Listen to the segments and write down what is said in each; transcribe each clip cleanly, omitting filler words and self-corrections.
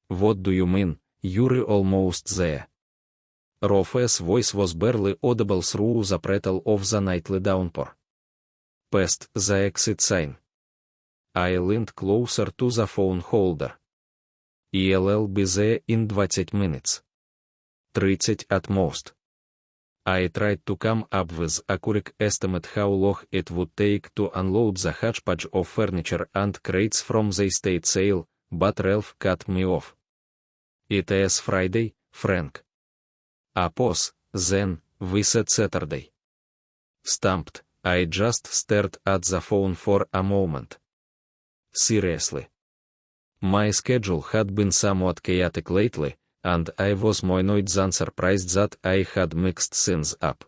What do you mean, you're almost there? Rofe's voice was barely audible through the prattle of the nightly downpour. Past the exit sign. I leaned closer to the phone holder. I'll be there in 20 minutes. 30 at most. I tried to come up with a correct estimate how long it would take to unload the hodgepodge of furniture and crates from the estate sale, but Ralph cut me off. It is Friday, Frank. A pause, then, we said Saturday. Stumped, I just stared at the phone for a moment. Seriously. My schedule had been somewhat chaotic lately, and I was more annoyed than surprised that I had mixed things up.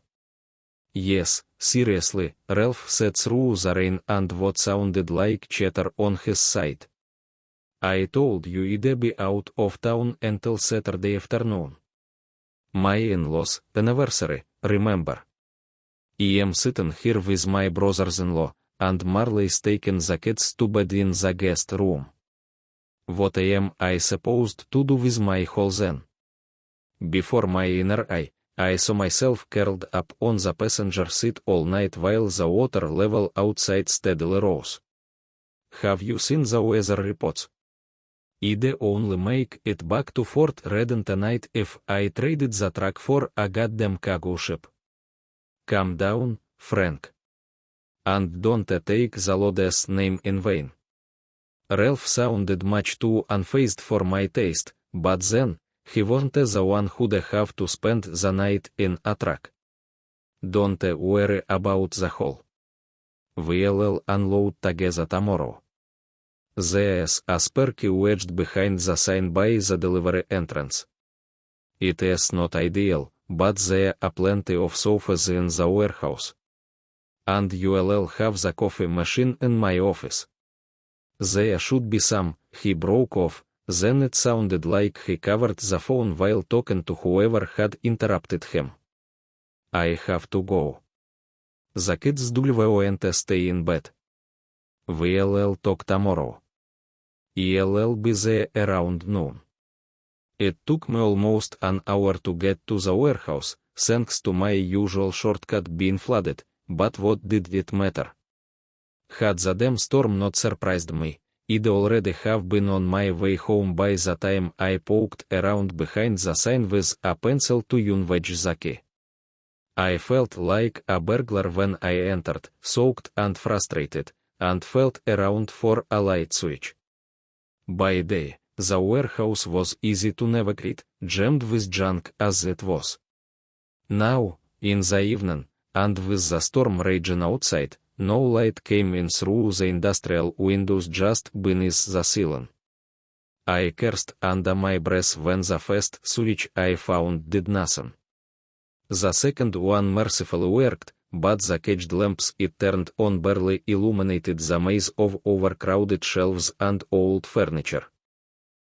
Yes, seriously, Ralph said through the rain and what sounded like chatter on his side. I told you I'd be out of town until Saturday afternoon. My in-laws' anniversary, remember? I'm sitting here with my brothers-in-law, and Marley's taken the kids to bed in the guest room. What am I supposed to do with my haul then? Before my inner eye, I saw myself curled up on the passenger seat all night while the water level outside steadily rose. Have you seen the weather reports? I'd only make it back to Fort Redden tonight if I traded the truck for a goddamn cargo ship. Calm down, Frank. And don't take the Lord's name in vain. Ralph sounded much too unfazed for my taste, but then, he wasn't the one who'd have to spend the night in a truck. Don't worry about the haul. We'll unload together tomorrow. There's a spare key wedged behind the sign by the delivery entrance. It is not ideal, but there are plenty of sofas in the warehouse. And you'll have the coffee machine in my office. There should be some. He broke off, then it sounded like he covered the phone while talking to whoever had interrupted him. I have to go. The kids won't stay in bed. We'll talk tomorrow. I'll be there around noon. It took me almost an hour to get to the warehouse, thanks to my usual shortcut being flooded, but what did it matter? Had the damn storm not surprised me, I'd already have been on my way home by the time I poked around behind the sign with a pencil to unwedge the key. I felt like a burglar when I entered, soaked and frustrated, and felt around for a light switch. By day, the warehouse was easy to navigate, jammed with junk as it was. Now, in the evening, and with the storm raging outside, no light came in through the industrial windows just beneath the ceiling. I cursed under my breath when the first switch I found did nothing. The second one mercifully worked, but the caged lamps it turned on barely illuminated the maze of overcrowded shelves and old furniture.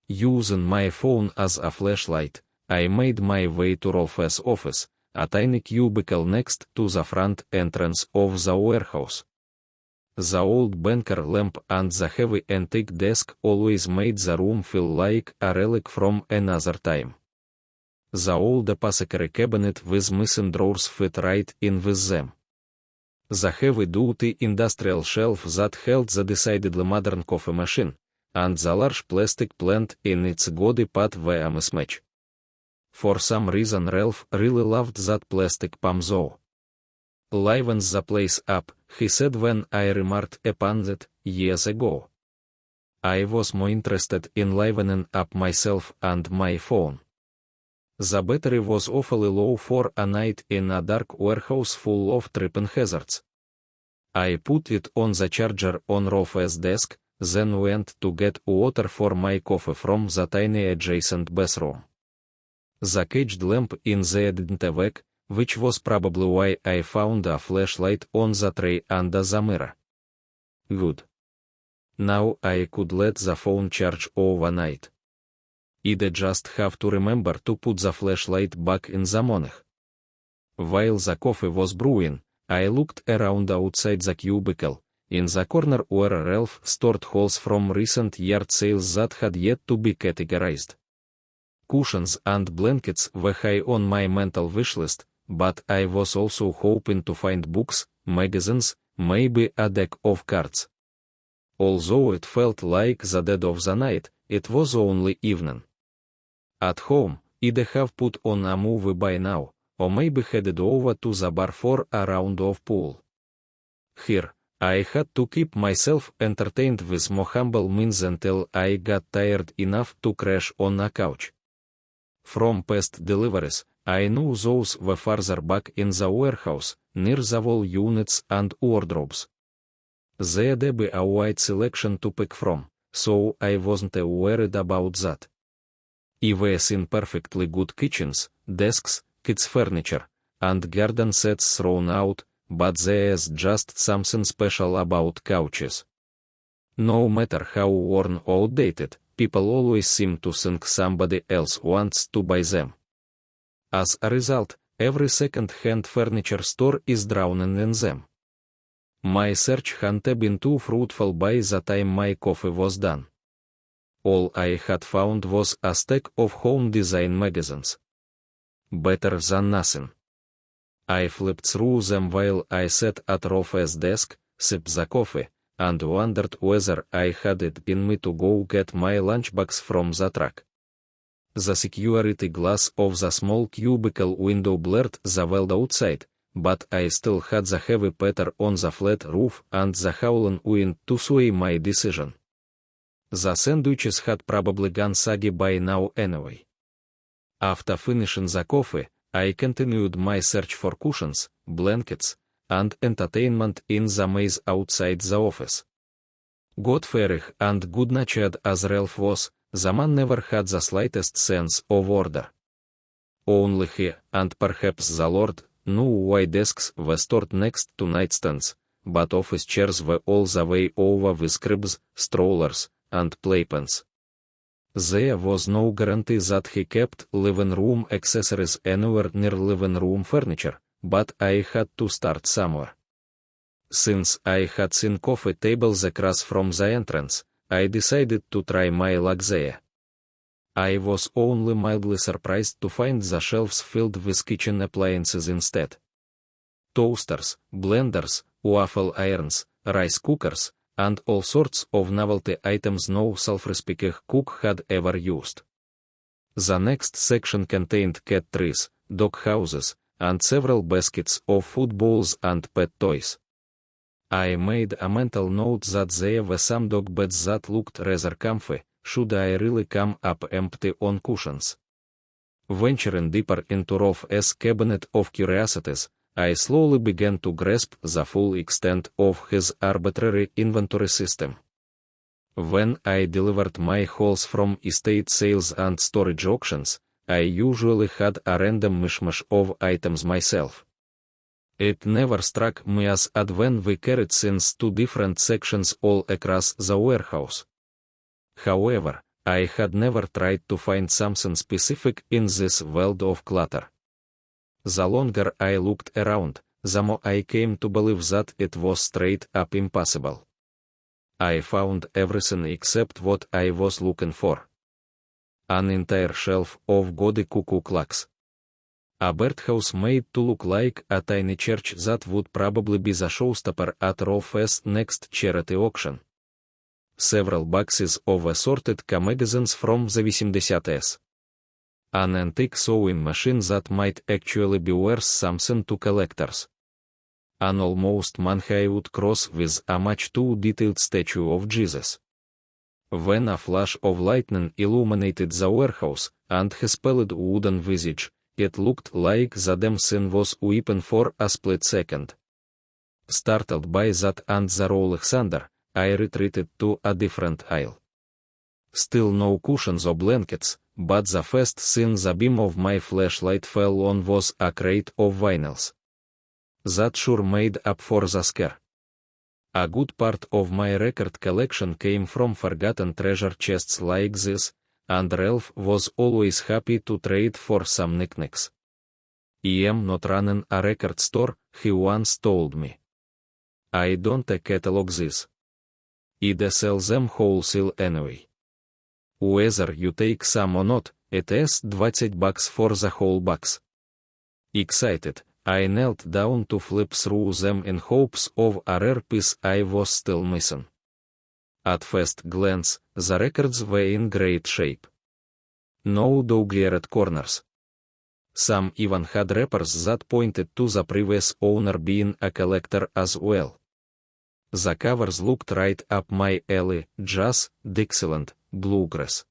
Using my phone as a flashlight, I made my way to Rolf's office, a tiny cubicle next to the front entrance of the warehouse. The old banker lamp and the heavy antique desk always made the room feel like a relic from another time. The old apothecary cabinet with missing drawers fit right in with them. The heavy-duty industrial shelf that held the decidedly modern coffee machine, and the large plastic plant in its gaudy pot were a mismatch. For some reason Ralph really loved that plastic palm though. "Livens the place up," he said when I remarked upon that, years ago. I was more interested in livening up myself and my phone. The battery was awfully low for a night in a dark warehouse full of tripping hazards. I put it on the charger on Rolf's desk, then went to get water for my coffee from the tiny adjacent bathroom. The caged lamp in there didn't work, which was probably why I found a flashlight on the tray under the mirror. Good. Now I could let the phone charge overnight. I'd just have to remember to put the flashlight back in the morning. While the coffee was brewing, I looked around outside the cubicle, in the corner were Ralph stored hauls from recent yard sales that had yet to be categorized. Cushions and blankets were high on my mental wish list, but I was also hoping to find books, magazines, maybe a deck of cards. Although it felt like the dead of the night, it was only evening. At home, I'd have put on a movie by now, or maybe headed over to the bar for a round of pool. Here, I had to keep myself entertained with more humble means until I got tired enough to crash on a couch. From past deliveries, I knew those were farther back in the warehouse, near the wall units and wardrobes. There'd be a wide selection to pick from, so I wasn't worried about that. I've seen perfectly good kitchens, desks, kids' furniture, and garden sets thrown out, but there's just something special about couches. No matter how worn or outdated, people always seem to think somebody else wants to buy them. As a result, every second-hand furniture store is drowning in them. My search hadn't been too fruitful by the time my coffee was done. All I had found was a stack of home design magazines. Better than nothing. I flipped through them while I sat at Rofe's desk, sipped the coffee, and wondered whether I had it in me to go get my lunchbox from the truck. The security glass of the small cubicle window blurred the world outside, but I still had the heavy patter on the flat roof and the howling wind to sway my decision. The sandwiches had probably gone soggy by now anyway. After finishing the coffee, I continued my search for cushions, blankets, and entertainment in the maze outside the office. God-fearing and good-natured as Ralph was, the man never had the slightest sense of order. Only he, and perhaps the Lord, knew why desks were stored next to nightstands, but office chairs were all the way over with cribs, strollers, and playpens. There was no guarantee that he kept living room accessories anywhere near living room furniture, but I had to start somewhere. Since I had seen coffee tables across from the entrance, I decided to try my luck there. I was only mildly surprised to find the shelves filled with kitchen appliances instead. Toasters, blenders, waffle irons, rice cookers, and all sorts of novelty items no self-respecting cook had ever used. The next section contained cat trees, dog houses, and several baskets of footballs and pet toys. I made a mental note that there were some dog beds that looked rather comfy, should I really come up empty on cushions. Venturing deeper into Rofe's cabinet of curiosities, I slowly began to grasp the full extent of his arbitrary inventory system. When I delivered my hauls from estate sales and storage auctions, I usually had a random mishmash of items myself. It never struck me as odd when we carried things to different sections all across the warehouse. However, I had never tried to find something specific in this world of clutter. The longer I looked around, the more I came to believe that it was straight up impossible. I found everything except what I was looking for. An entire shelf of gaudy cuckoo clocks. A birdhouse made to look like a tiny church that would probably be the showstopper at Rofe's next charity auction. Several boxes of assorted magazines from the 70s. An antique sewing machine that might actually be worth something to collectors. An almost man-high cross with a much too detailed statue of Jesus. When a flash of lightning illuminated the warehouse, and his pallid wooden visage, it looked like the damn thing was weeping for a split second. Startled by that and the rolling thunder, I retreated to a different aisle. Still no cushions or blankets, but the first thing the beam of my flashlight fell on was a crate of vinyls. That sure made up for the scare. A good part of my record collection came from forgotten treasure chests like this, and Ralph was always happy to trade for some knickknacks. "I am not running a record store," he once told me. I don't catalog this. I'd sell them wholesale anyway. Whether you take some or not, it's $20 for the whole box. Excited, I knelt down to flip through them in hopes of a rare piece I was still missing. At first glance, the records were in great shape. No dog-eared corners. Some even had wrappers that pointed to the previous owner being a collector as well. The covers looked right up my alley: jazz, Dixieland, bluegrass.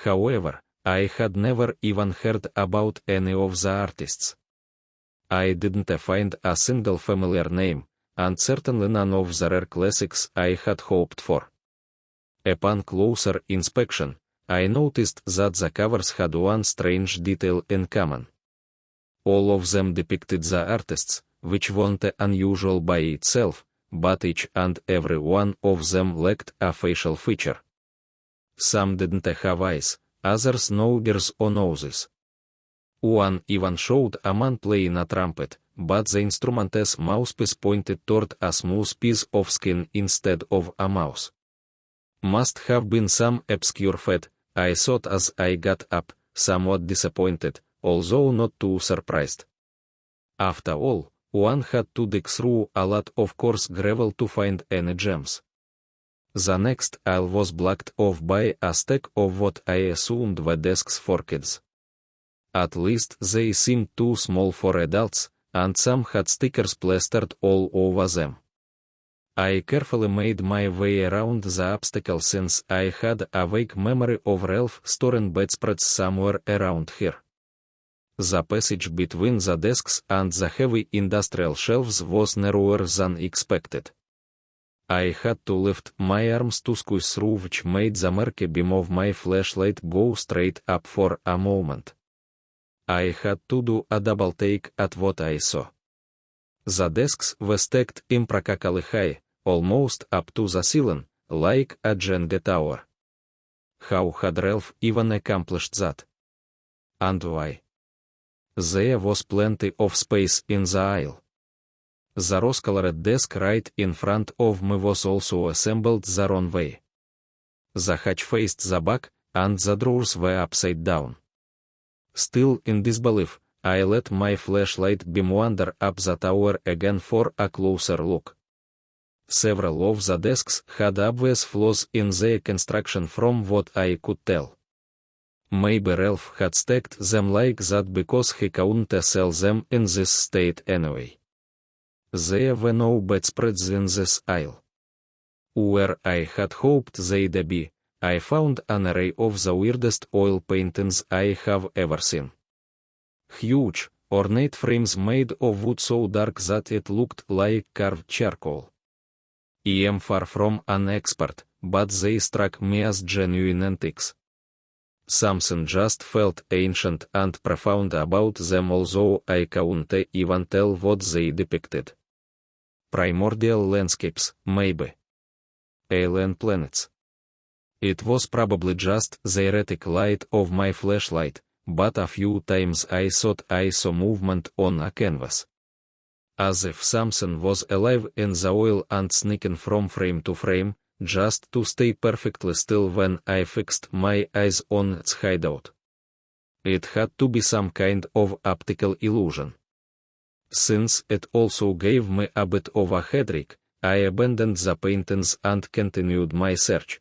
However, I had never even heard about any of the artists. I didn't find a single familiar name, and certainly none of the rare classics I had hoped for. Upon closer inspection, I noticed that the covers had one strange detail in common. All of them depicted the artists, which wasn't unusual by itself, but each and every one of them lacked a facial feature. Some didn't have eyes, others no ears or noses. One even showed a man playing a trumpet, but the instrument's mouthpiece pointed toward a smooth piece of skin instead of a mouse. Must have been some obscure fad, I thought as I got up, somewhat disappointed, although not too surprised. After all, one had to dig through a lot of coarse gravel to find any gems. The next aisle was blocked off by a stack of what I assumed were desks for kids. At least they seemed too small for adults, and some had stickers plastered all over them. I carefully made my way around the obstacle since I had a vague memory of Ralph storing bedspreads somewhere around here. The passage between the desks and the heavy industrial shelves was narrower than expected. I had to lift my arms to squeeze through, which made the murky beam of my flashlight go straight up for a moment. I had to do a double take at what I saw. The desks were stacked impractically high, almost up to the ceiling, like a Jenga tower. How had Ralph even accomplished that? And why? There was plenty of space in the aisle. The rose-colored desk right in front of me was also assembled the wrong way. The hatch faced the back, and the drawers were upside down. Still in disbelief, I let my flashlight beam wander up the tower again for a closer look. Several of the desks had obvious flaws in their construction from what I could tell. Maybe Ralph had stacked them like that because he couldn't sell them in this state anyway. There were no bedspreads in this aisle. Where I had hoped they'd be, I found an array of the weirdest oil paintings I have ever seen. Huge, ornate frames made of wood so dark that it looked like carved charcoal. I am far from an expert, but they struck me as genuine antiques. Something just felt ancient and profound about them, although I couldn't even tell what they depicted. Primordial landscapes, maybe. Alien planets. It was probably just the erratic light of my flashlight, but a few times I thought I saw movement on a canvas. As if something was alive in the oil and sneaking from frame to frame, just to stay perfectly still when I fixed my eyes on its hideout. It had to be some kind of optical illusion. Since it also gave me a bit of a headache, I abandoned the paintings and continued my search.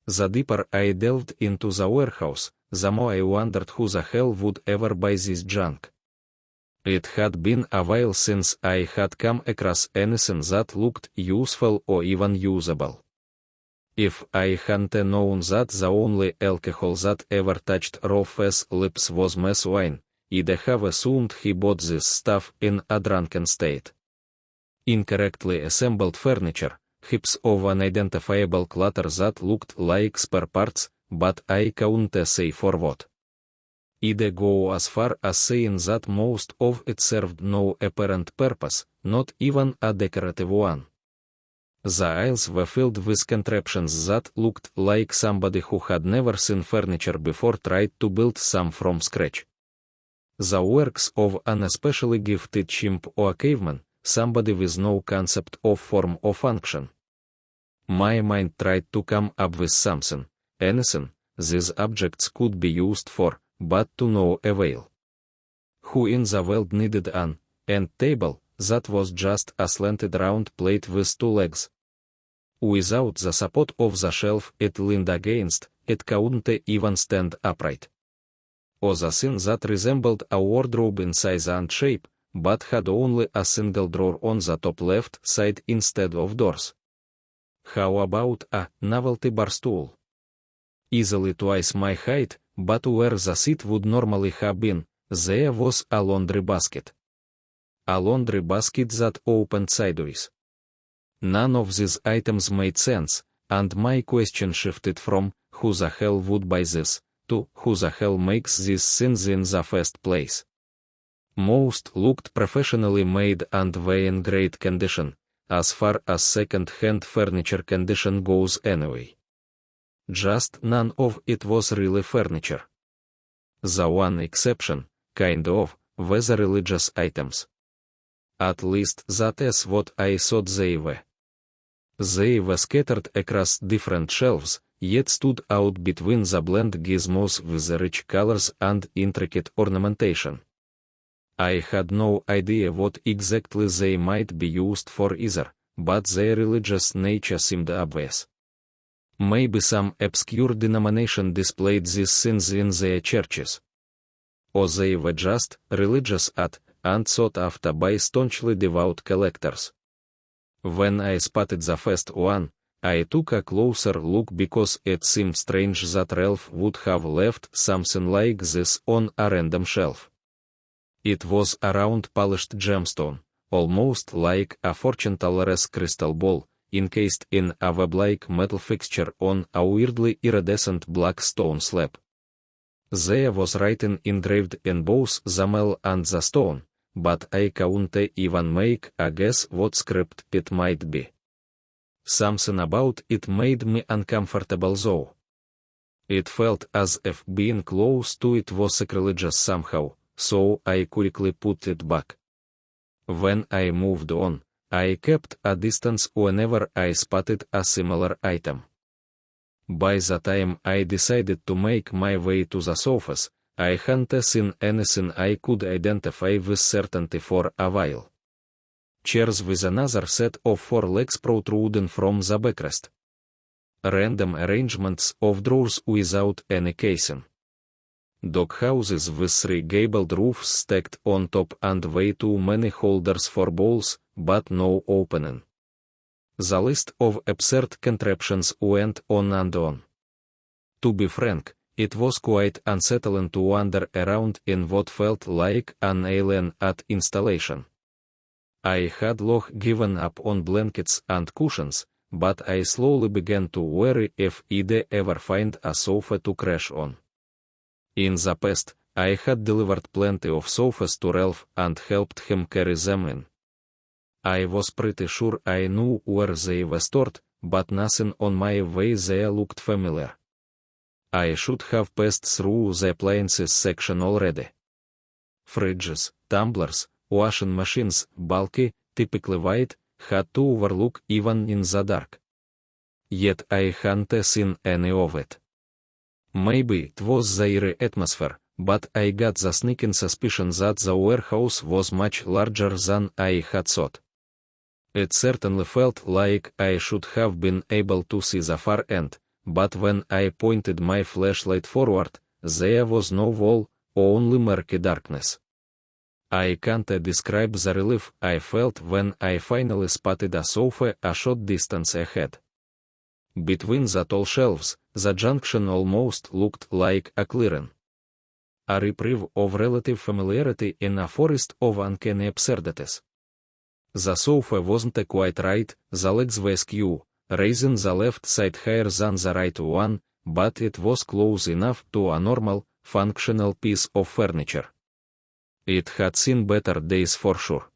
The deeper I delved into the warehouse, the more I wondered who the hell would ever buy this junk. It had been a while since I had come across anything that looked useful or even usable. If I hadn't known that the only alcohol that ever touched Rolf's lips was mess wine, I'd have assumed he bought this stuff in a drunken state. Incorrectly assembled furniture, heaps of unidentifiable clutter that looked like spare parts, but I couldn't say for what. I'd go as far as saying that most of it served no apparent purpose, not even a decorative one. The aisles were filled with contraptions that looked like somebody who had never seen furniture before tried to build some from scratch. The works of an especially gifted chimp or caveman, somebody with no concept of form or function. My mind tried to come up with something, anything, these objects could be used for, but to no avail. Who in the world needed an end table that was just a slanted round plate with two legs? Without the support of the shelf it leaned against, it couldn't even stand upright. Or the thing that resembled a wardrobe in size and shape, but had only a single drawer on the top left side instead of doors. How about a novelty bar stool? Easily twice my height, but where the seat would normally have been, there was a laundry basket. A laundry basket that opened sideways. None of these items made sense, and my question shifted from, who the hell would buy this, to, who the hell makes these things in the first place? Most looked professionally made and were in great condition, as far as second-hand furniture condition goes anyway. Just none of it was really furniture. The one exception, kind of, were the religious items. At least that is what I thought they were. They were scattered across different shelves, yet stood out between the blend gizmos with the rich colors and intricate ornamentation. I had no idea what exactly they might be used for either, but their religious nature seemed obvious. Maybe some obscure denomination displayed these things in their churches. Or they were just religious and sought after by staunchly devout collectors. When I spotted the first one, I took a closer look because it seemed strange that Ralph would have left something like this on a random shelf. It was a round polished gemstone, almost like a fortune teller's crystal ball, encased in a web-like metal fixture on a weirdly iridescent black stone slab. There was writing engraved in both the metal and the stone, but I couldn't even make a guess what script it might be. Something about it made me uncomfortable though. It felt as if being close to it was sacrilegious somehow, so I quickly put it back. When I moved on, I kept a distance whenever I spotted a similar item. By the time I decided to make my way to the sofas, I hadn't seen anything I could identify with certainty for a while. Chairs with another set of four legs protruding from the backrest. Random arrangements of drawers without any casing. Doghouses with three gabled roofs stacked on top and way too many holders for bowls, but no opening. The list of absurd contraptions went on and on. To be frank, it was quite unsettling to wander around in what felt like an alien art installation. I had long given up on blankets and cushions, but I slowly began to worry if I'd ever find a sofa to crash on. In the past, I had delivered plenty of sofas to Ralph and helped him carry them in. I was pretty sure I knew where they were stored, but nothing on my way there looked familiar. I should have passed through the appliances section already. Fridges, tumblers, washing machines, bulky, typically white, had to overlook even in the dark. Yet I hadn't seen any of it. Maybe it was the eerie atmosphere, but I got the sneaking suspicion that the warehouse was much larger than I had thought. It certainly felt like I should have been able to see the far end, but when I pointed my flashlight forward, there was no wall, only murky darkness. I can't describe the relief I felt when I finally spotted a sofa a short distance ahead. Between the tall shelves, the junction almost looked like a clearing. A reprieve of relative familiarity in a forest of uncanny absurdities. The sofa wasn't quite right, the legs were askew, raising the left side higher than the right one, but it was close enough to a normal, functional piece of furniture. It had seen better days for sure.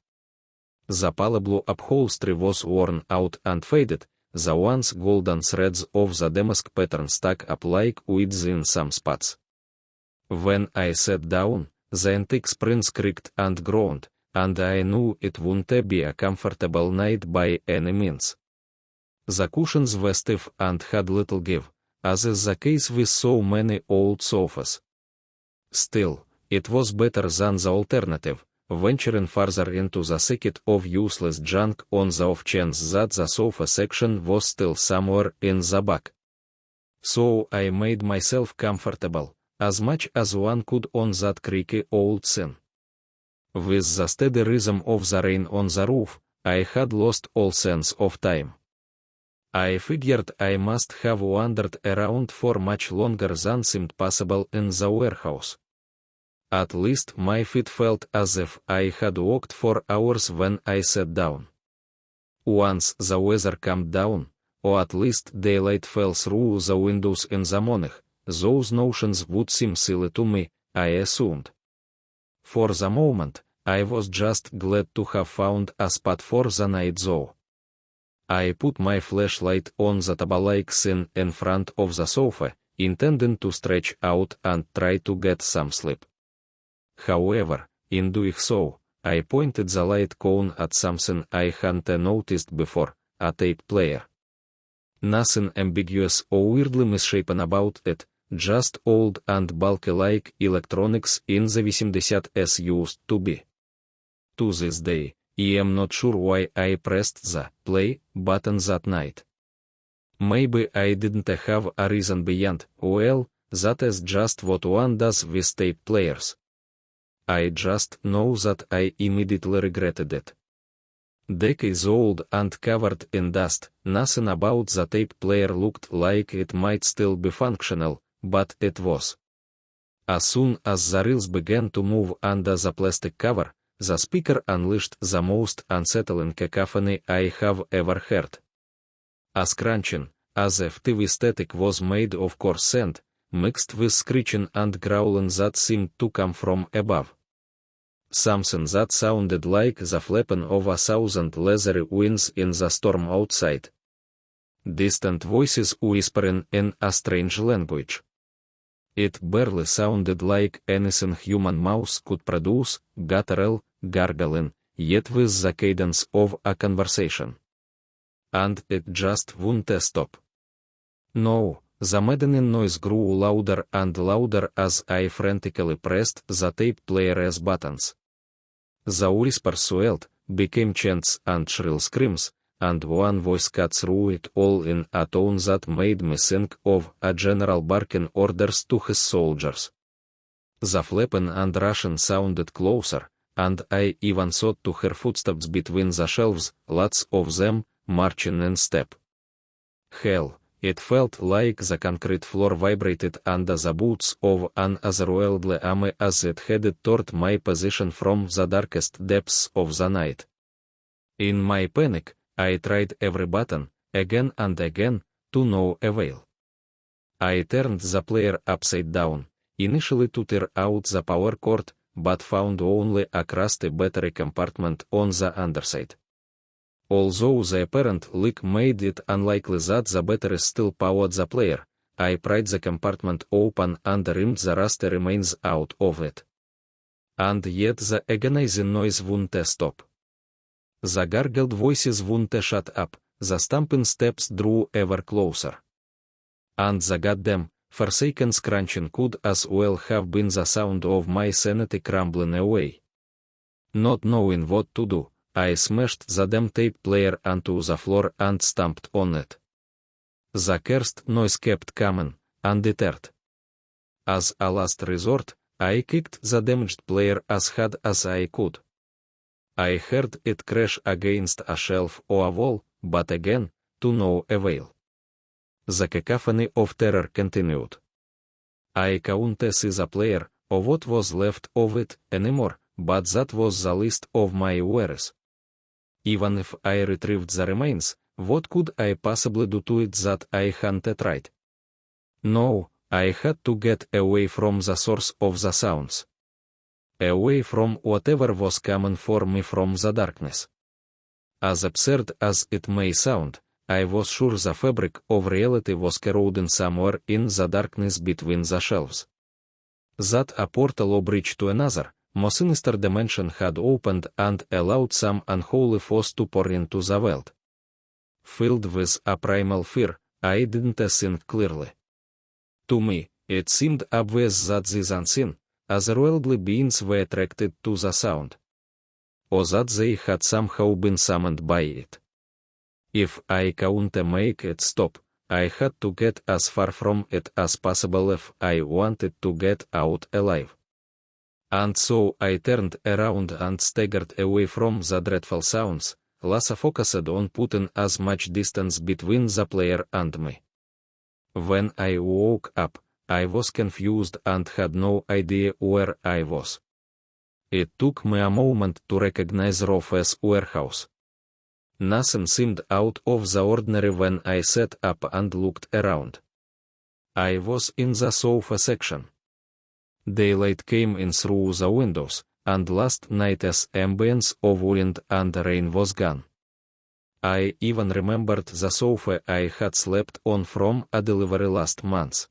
The pale blue upholstery was worn out and faded, the once golden threads of the damask pattern stuck up like weeds in some spots. When I sat down, the antique springs creaked and groaned, and I knew it wouldn't be a comfortable night by any means. The cushions were stiff and had little give, as is the case with so many old sofas. Still, it was better than the alternative, venturing farther into the thicket of useless junk on the off chance that the sofa section was still somewhere in the back. So I made myself comfortable, as much as one could on that creaky old thing. With the steady rhythm of the rain on the roof, I had lost all sense of time. I figured I must have wandered around for much longer than seemed possible in the warehouse. At least my feet felt as if I had walked for hours when I sat down. Once the weather calmed down, or at least daylight fell through the windows in the morning, those notions would seem silly to me, I assumed. For the moment, I was just glad to have found a spot for the night though. I put my flashlight on the table-like thing in front of the sofa, intending to stretch out and try to get some sleep. However, in doing so, I pointed the light cone at something I hadn't noticed before, a tape player. Nothing ambiguous or weirdly misshapen about it, just old and bulky like electronics in the 70s used to be. To this day, I am not sure why I pressed the play button that night. Maybe I didn't have a reason beyond, well, that is just what one does with tape players. I just know that I immediately regretted it. Decades old and covered in dust, nothing about the tape player looked like it might still be functional, but it was. As soon as the reels began to move under the plastic cover, the speaker unleashed the most unsettling cacophony I have ever heard. A scrunching, as if TV static was made of coarse sand, mixed with screeching and growling that seemed to come from above. Something that sounded like the flapping of 1,000 leathery wings in the storm outside. Distant voices whispering in a strange language. It barely sounded like anything human mouths could produce, guttural, gargling, yet with the cadence of a conversation. And it just wouldn't stop. No, the maddening noise grew louder and louder as I frantically pressed the tape player's buttons. The whispers swelled, became chants and shrill screams, and one voice cut through it all in a tone that made me think of a general barking orders to his soldiers. The flapping and rushing sounded closer, and I even thought to hear footsteps between the shelves, lots of them, marching in step. Hell, it felt like the concrete floor vibrated under the boots of an otherworldly army as it headed toward my position from the darkest depths of the night. In my panic, I tried every button, again and again, to no avail. I turned the player upside down, initially to tear out the power cord, but found only a crusty battery compartment on the underside. Although the apparent leak made it unlikely that the battery still powered the player, I pried the compartment open and reamed the rusty remains out of it. And yet the agonizing noise wouldn't stop. The gargled voices wouldn't shut up, the stamping steps drew ever closer. And the goddamn, forsaken scrunching could as well have been the sound of my sanity crumbling away. Not knowing what to do, I smashed the damn tape player onto the floor and stamped on it. The cursed noise kept coming, undeterred. As a last resort, I kicked the damaged player as hard as I could. I heard it crash against a shelf or a wall, but again, to no avail. The cacophony of terror continued. I couldn't see the player, or what was left of it, anymore, but that was the least of my worries. Even if I retrieved the remains, what could I possibly do to it that I hadn't tried? No, I had to get away from the source of the sounds. Away from whatever was coming for me from the darkness. As absurd as it may sound, I was sure the fabric of reality was corroding somewhere in the darkness between the shelves. That a portal or bridge to another, more sinister dimension had opened and allowed some unholy force to pour into the world. Filled with a primal fear, I didn't think clearly. To me, it seemed obvious that these unseen, otherworldly beings were attracted to the sound, or that they had somehow been summoned by it. If I couldn't make it stop, I had to get as far from it as possible if I wanted to get out alive. And so I turned around and staggered away from the dreadful sounds, laser focused on putting as much distance between the player and me. When I woke up, I was confused and had no idea where I was. It took me a moment to recognize Rofe's warehouse. Nothing seemed out of the ordinary when I sat up and looked around. I was in the sofa section. Daylight came in through the windows, and last night's ambience of wind and rain was gone. I even remembered the sofa I had slept on from a delivery last month.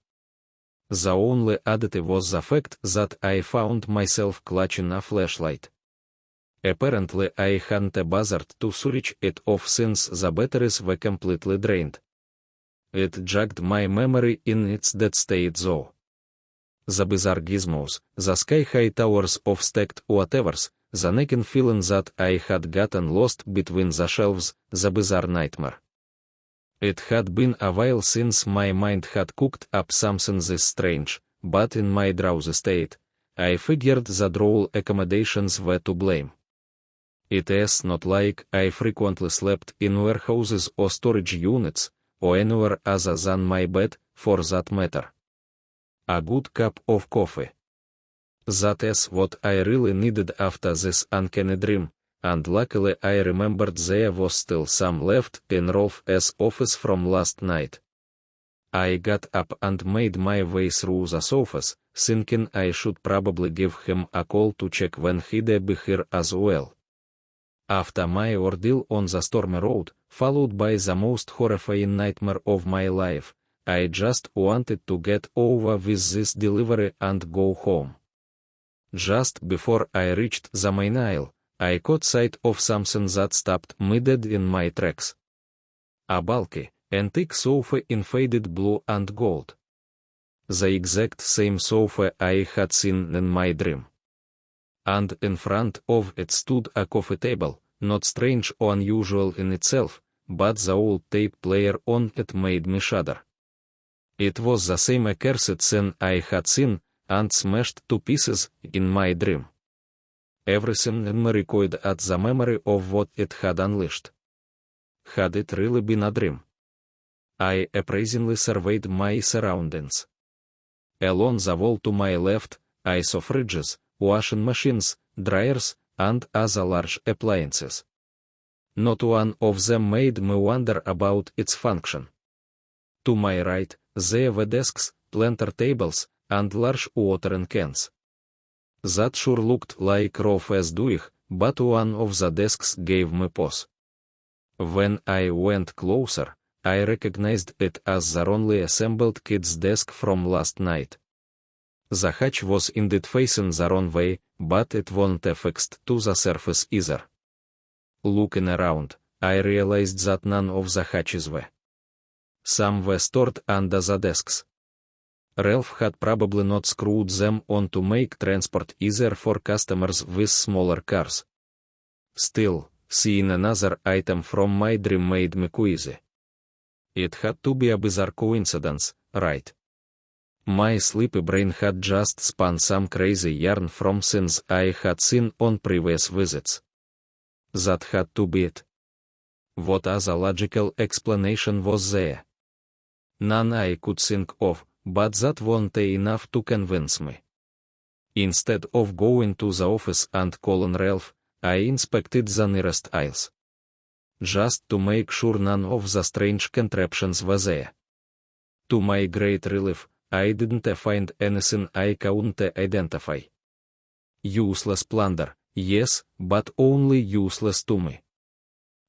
The only additive was the fact that I found myself clutching a flashlight. Apparently I hadn't bothered to switch it off since the batteries were completely drained. It jogged my memory in its dead state though. The bizarre gizmos, the sky-high towers of stacked whatevers, the nagging feeling that I had gotten lost between the shelves, the bizarre nightmare. It had been a while since my mind had cooked up something this strange, but in my drowsy state, I figured the droll accommodations were to blame. It is not like I frequently slept in warehouses or storage units, or anywhere other than my bed, for that matter. A good cup of coffee. That is what I really needed after this uncanny dream, and luckily I remembered there was still some left in Rolf's office from last night. I got up and made my way through the sofas, thinking I should probably give him a call to check when he'd be here as well. After my ordeal on the stormy road, followed by the most horrifying nightmare of my life, I just wanted to get over with this delivery and go home. Just before I reached the main aisle, I caught sight of something that stopped me dead in my tracks. A bulky, antique sofa in faded blue and gold. The exact same sofa I had seen in my dream. And in front of it stood a coffee table, not strange or unusual in itself, but the old tape player on it made me shudder. It was the same accursed thing I had seen and smashed to pieces in my dream. Everything in me recoiled at the memory of what it had unleashed. Had it really been a dream? I appraisingly surveyed my surroundings. Along the wall to my left, I saw fridges, washing machines, dryers, and other large appliances. Not one of them made me wonder about its function. To my right, there were desks, planter tables, and large watering cans. That sure looked like Rofe's doing, but one of the desks gave me pause. When I went closer, I recognized it as the wrongly assembled kid's desk from last night. The hatch was indeed facing the wrong way, but it wasn't affixed to the surface either. Looking around, I realized that none of the hatches were. Some were stored under the desks. Ralph had probably not screwed them on to make transport easier for customers with smaller cars. Still, seeing another item from my dream made me queasy. It had to be a bizarre coincidence, right? My sleepy brain had just spun some crazy yarn from things I had seen on previous visits. That had to be it. What other logical explanation was there? None I could think of, but that wasn't enough to convince me. Instead of going to the office and calling Ralph, I inspected the nearest aisles. Just to make sure none of the strange contraptions were there. To my great relief, I didn't find anything I couldn't identify. Useless plunder, yes, but only useless to me.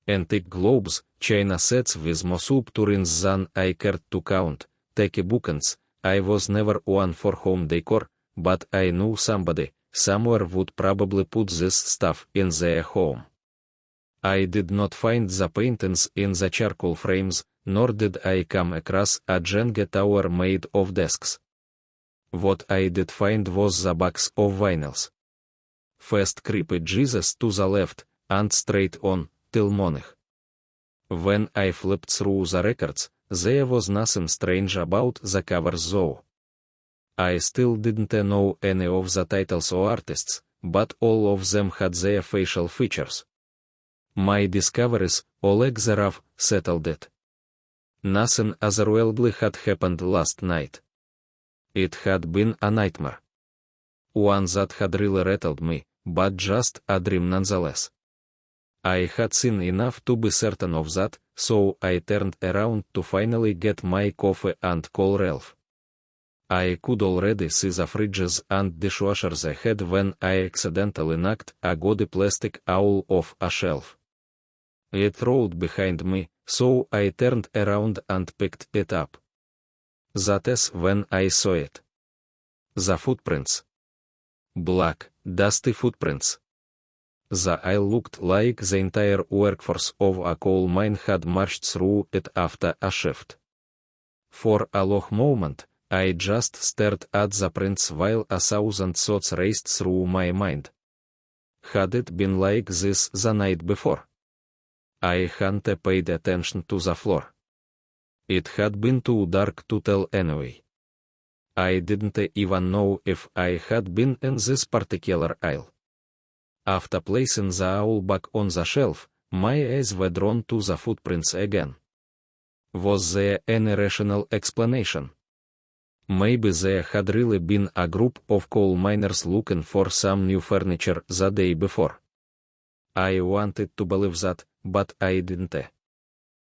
Antique globes, china sets with more soup tureens than I cared to count, tacky bookends. I was never one for home decor, but I knew somebody, somewhere would probably put this stuff in their home. I did not find the paintings in the charcoal frames, nor did I come across a Jenga tower made of desks. What I did find was the box of vinyls. First creepy Jesus to the left, and straight on, till morning. When I flipped through the records, there was nothing strange about the covers though. I still didn't know any of the titles or artists, but all of them had their facial features. My discoveries, Oleg Zarov, settled it. Nothing otherworldly had happened last night. It had been a nightmare. One that had really rattled me, but just a dream nonetheless. I had seen enough to be certain of that, so I turned around to finally get my coffee and call Ralph. I could already see the fridges and dishwashers ahead when I accidentally knocked a gaudy plastic owl off a shelf. It rolled behind me, so I turned around and picked it up. That's when I saw it. The footprints. Black, dusty footprints. The aisle looked like the entire workforce of a coal mine had marched through it after a shift. For a long moment, I just stared at the prints while 1,000 thoughts raced through my mind. Had it been like this the night before? I hadn't paid attention to the floor. It had been too dark to tell anyway. I didn't even know if I had been in this particular aisle. After placing the owl back on the shelf, my eyes were drawn to the footprints again. Was there any rational explanation? Maybe there had really been a group of coal miners looking for some new furniture the day before. I wanted to believe that, but I didn't.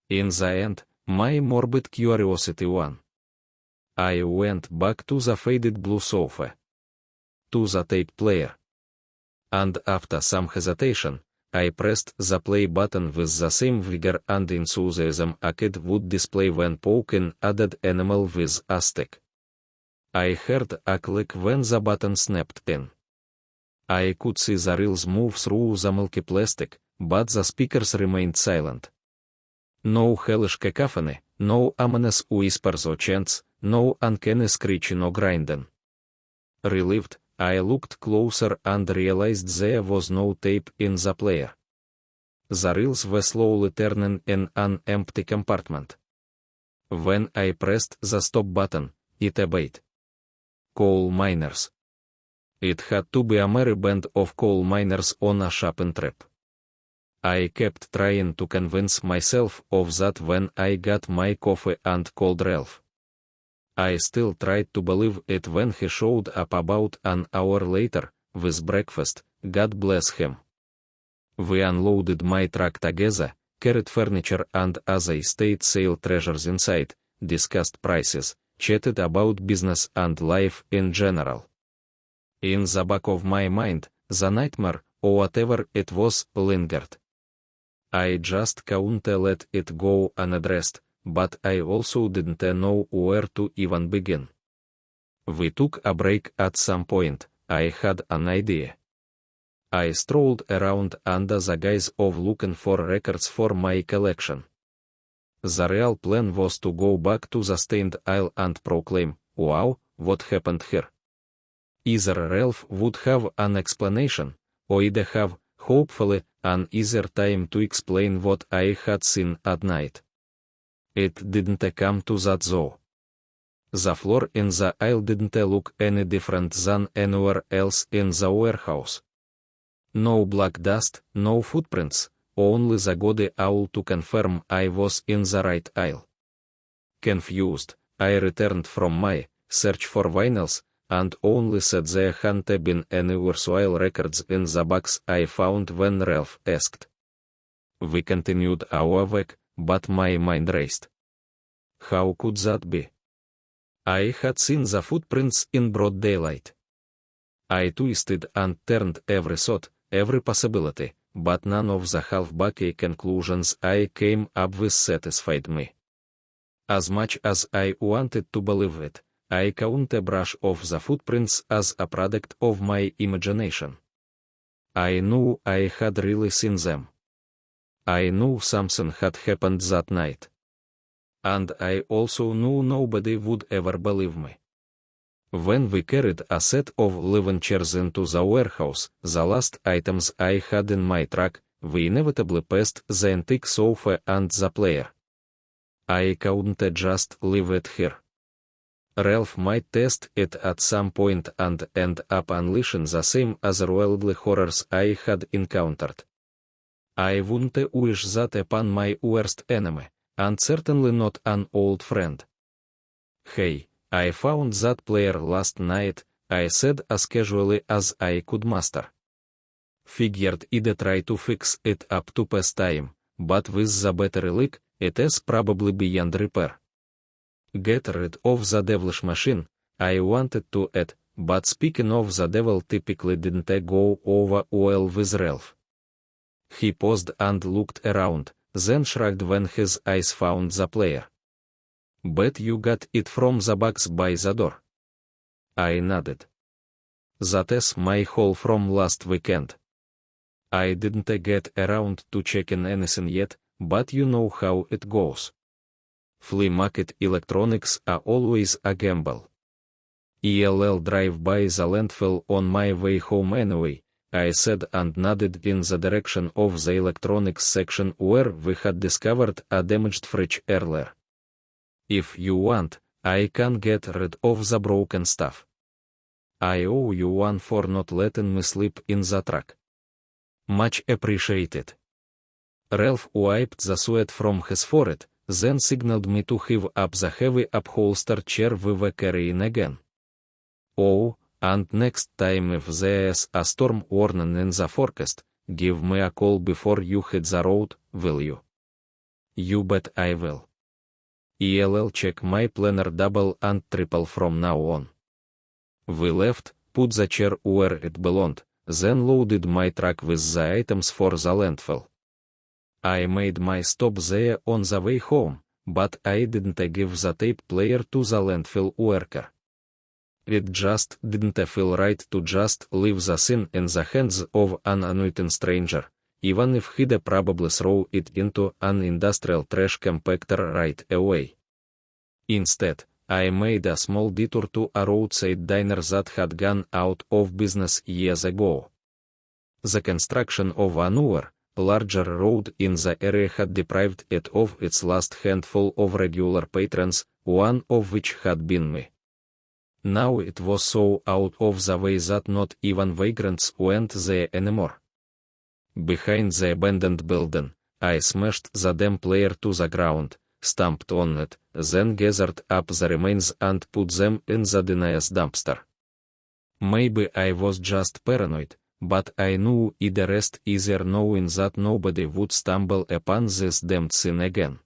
In the end, my morbid curiosity won. I went back to the faded blue sofa. To the tape player. And after some hesitation, I pressed the play button with the same vigor and enthusiasm a kid would display when poking a dead animal with a stick. I heard a click when the button snapped in. I could see the reels move through the milky plastic, but the speakers remained silent. No hellish cacophony, no ominous whispers or chants, no uncanny screeching or grinding. Relieved, I looked closer and realized there was no tape in the player. The reels were slowly turning in an empty compartment. When I pressed the stop button, it obeyed. Coal miners. It had to be a merry band of coal miners on a shopping trip. I kept trying to convince myself of that when I got my coffee and called Ralph. I still tried to believe it when he showed up about an hour later, with breakfast, God bless him. We unloaded my truck together, carried furniture and other estate sale treasures inside, discussed prices, chatted about business and life in general. In the back of my mind, the nightmare, or whatever it was, lingered. I just couldn't let it go unaddressed, but I also didn't know where to even begin. We took a break at some point. I had an idea. I strolled around under the guise of looking for records for my collection. The real plan was to go back to the stained aisle and proclaim, "Wow, what happened here?" Either Ralph would have an explanation, or I'd have, hopefully, an easier time to explain what I had seen at night. It didn't come to that though. The floor in the aisle didn't look any different than anywhere else in the warehouse. No black dust, no footprints, only the gaudy owl to confirm I was in the right aisle. Confused, I returned from my search for vinyls, and only said there hadn't been any worthwhile records in the box I found when Ralph asked. We continued our walk, but my mind raced. How could that be? I had seen the footprints in broad daylight. I twisted and turned every thought, every possibility, but none of the half-baked conclusions I came up with satisfied me. As much as I wanted to believe it, I count a brush of the footprints as a product of my imagination. I knew I had really seen them. I knew something had happened that night. And I also knew nobody would ever believe me. When we carried a set of living chairs into the warehouse, the last items I had in my truck, we inevitably passed the antique sofa and the player. I couldn't just leave it here. Ralph might test it at some point and end up unleashing the same otherworldly horrors I had encountered. I wouldn't wish that upon my worst enemy, and certainly not an old friend. "Hey, I found that player last night," I said as casually as I could muster. Figured I'd try to fix it up to pass time, but with the battery leak, it is probably beyond repair. Get rid of the devilish machine, I wanted to add, but speaking of the devil typically didn't go over well with Ralph. He paused and looked around, then shrugged when his eyes found the player. "Bet you got it from the box by the door." I nodded. "That is my haul from last weekend. I didn't get around to checking anything yet, but you know how it goes. Flea market electronics are always a gamble. I'll drive by the landfill on my way home anyway," I said and nodded in the direction of the electronics section where we had discovered a damaged fridge earlier. "If you want, I can get rid of the broken stuff. I owe you one for not letting me sleep in the truck." "Much appreciated." Ralph wiped the sweat from his forehead, then signaled me to heave up the heavy upholstered chair we were carrying again. "Oh, and next time if there's a storm warning in the forecast, give me a call before you hit the road, will you?" "You bet I will. I'll check my planner double and triple from now on." We left, put the chair where it belonged, then loaded my truck with the items for the landfill. I made my stop there on the way home, but I didn't give the tape player to the landfill worker. It just didn't feel right to just leave the thing in the hands of an unknown stranger, even if he'd probably throw it into an industrial trash compactor right away. Instead, I made a small detour to a roadside diner that had gone out of business years ago. The construction of a newer, larger road in the area had deprived it of its last handful of regular patrons, one of which had been me. Now it was so out of the way that not even vagrants went there anymore. Behind the abandoned building, I smashed the damn player to the ground, stamped on it, then gathered up the remains and put them in the nearest dumpster. Maybe I was just paranoid, but I knew I'd rest easier knowing that nobody would stumble upon this damned thing again.